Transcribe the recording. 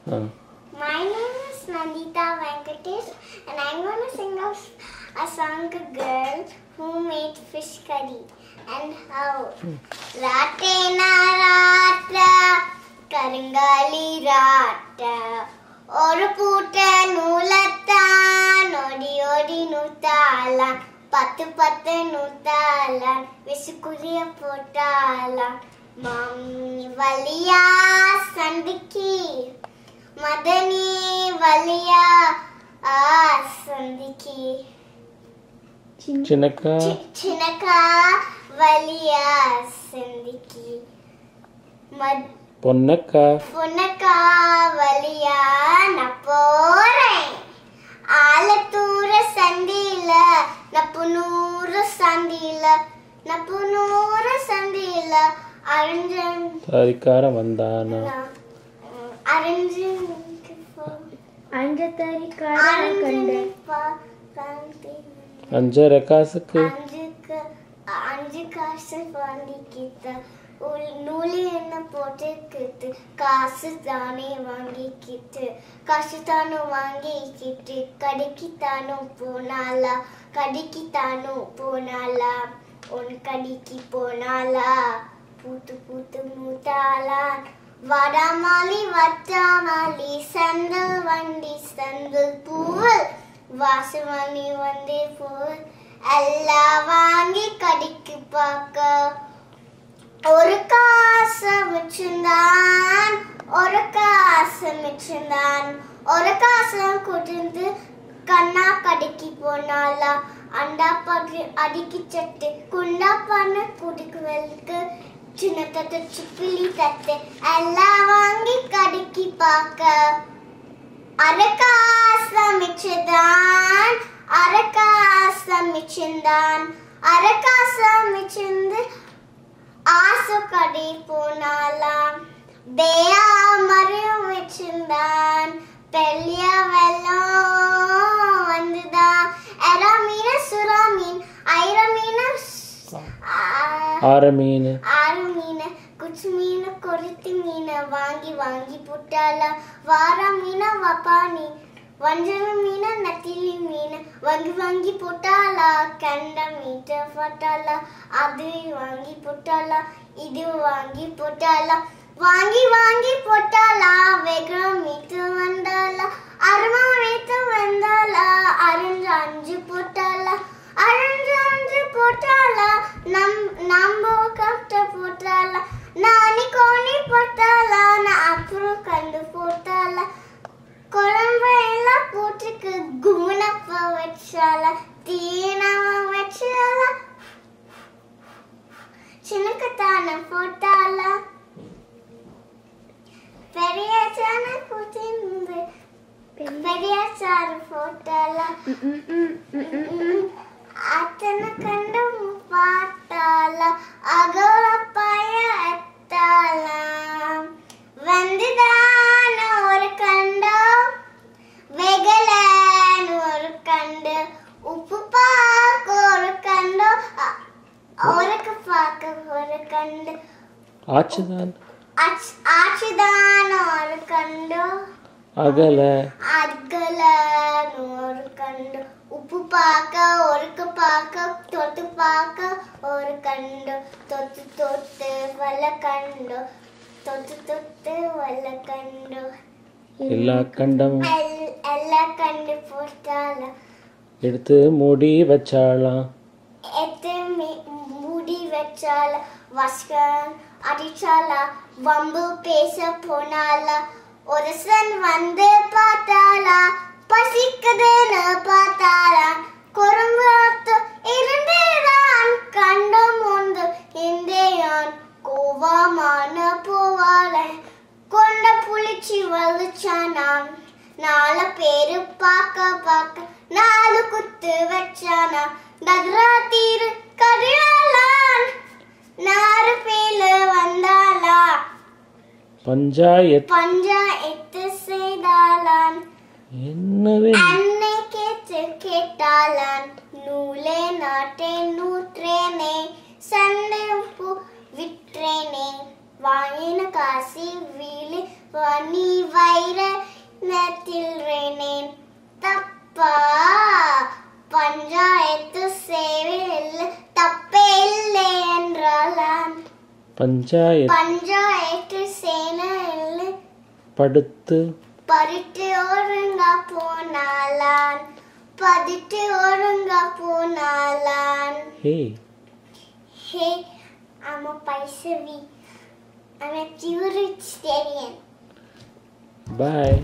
My name is Nandita Venkatesh and I'm going to sing a song, a girl who made fish curry. And how? Rate na rata, karangali rata, oru puta nulattan, odi odi nutalan, pattu pattu nutalan, visukuriya potalan, mami valiya sandiki. Madani valiya sandiki chinaka valiya sandiki ponnakka valiya napore alatura sandila napunura sandila aranjan tarikara vandana அஞ்சரை காசுக்கு அஞ்சு காசு வாங்கிக்கிட்ட நூலி என்ன போட்டுக்கிட்டு காசு தானே வாங்கிக்கிட்டு கடைக்கு தானும் போனாலா உன் கடைக்கு போனாலா பூத்து மூத்தாளான் வடமாலி வட்டாமலி சந்தல் வண்டி சந்தல் பூவல் வாசமணி வந்தே பூவல் எல்லாம் வாங்கி கடிக்கு பார்க்க ஒரு காசு மிச்சிருந்தான் ஒரு காசு கொடுத்து கண்ணா கடைக்கு போனாலா அண்டா பகு அடிக்கி சட்டு குண்டா பண்ண குடிக்கு சின்ன தட்டு சிப்பிலி தட்டு எல்லாம் வாங்கி கடைக்கு பார்க்க அரை காசு மிச்சிருந்து ஆசு கடை போனாலாம் தேயா மரம் வச்சிருந்தான் பெரிய வெள்ளம் வந்துதான் எறா மீன் சுறா மீன் ஐர மீன் ஆறு மீன் குச்சி மீன் கொளுத்தி மீன் வாங்கி போட்டாலா வார மீன் வப்பானி வஞ்சர மீன் நத்திலி மீன் வாங்கி போட்டாலா கண்ட மீட்ட போட்டாலா அது வாங்கி போட்டாலா இது வாங்கி போட்டாலா வாங்கி போட்டாலா வேகிற மீட்டு வந்தாலா அருமா மீட்டு வந்தாலா அரைஞ்சு போட்டாலா நம்ம கட்ட போட்டாலா நானி கோணி போட்டாலா நான் அப்புறம் கண்டு போட்டாலா குழம்பு எல்லாம் போட்டுக்கு குணப்ப வச்சாலா தீனவ வச்சாலா சின்னக்கத்தான போட்டாலா பெரிய சான போட்டு பெரிய சாறு போட்டாலா அத்தனை கண்டு பார்த்தாலா அகல பய எத்தாலாம் வந்துதான் ஒரு கண்டோ வெகலான் ஒரு கண்டு உப்பு பார்க்க ஒரு கண்டோ ஒருக்கு பார்க்க ஒரு கண்டு ஆச்சுதான் ஒரு கண்டோ அகல ஒரு கண்டு உப்பு பார்க்க ஒருக்கு பார்க்க தொட்டு பார்க்க ஒரு கண்டு தொட்டு வல்ல கண்டு தொட்டு வல்ல கண்டு எல்லா கண்டமும் போட்டால எடுத்து மூடி வச்சாலாம் வஸ்கன் அடிச்சாலா வம்பு பேச போனாலா ஒரு சன் வந்து பார்த்தாலா பசிக்குதுன்னு பார்த்தாலா குறும்பு இருந்தேதான் கண்டம் உண்டு இந்தேயான் கோவமான போவால கொண்ட புளிச்சி வலிச்சானாம் 4 பேரு பார்க்க 4 குத்து வச்சானா நகரா தீரு கடியாலான் 4 பேரு வந்தாலா பஞ்சாயத்து செய்தாலான் என்னவே அன்னை கேட்டாலான் நூலே நாட்டே நூற்றேனே சண்டை விற்றேனே வாங்கின காசி வீலு வனி வைர தில்றேனேன் தப்பா பஞ்சாயத்து சேவையில் தப்பே இல்லை என்றாலான் பஞ்சாயத்து சேனையில் படுத்து படித்து ஒழுங்கா போனாலான் படித்து ஒழுங்கா போனாலான். Hey. Hey, I'm a Paisavi. I'm a pure vegetarian. Bye.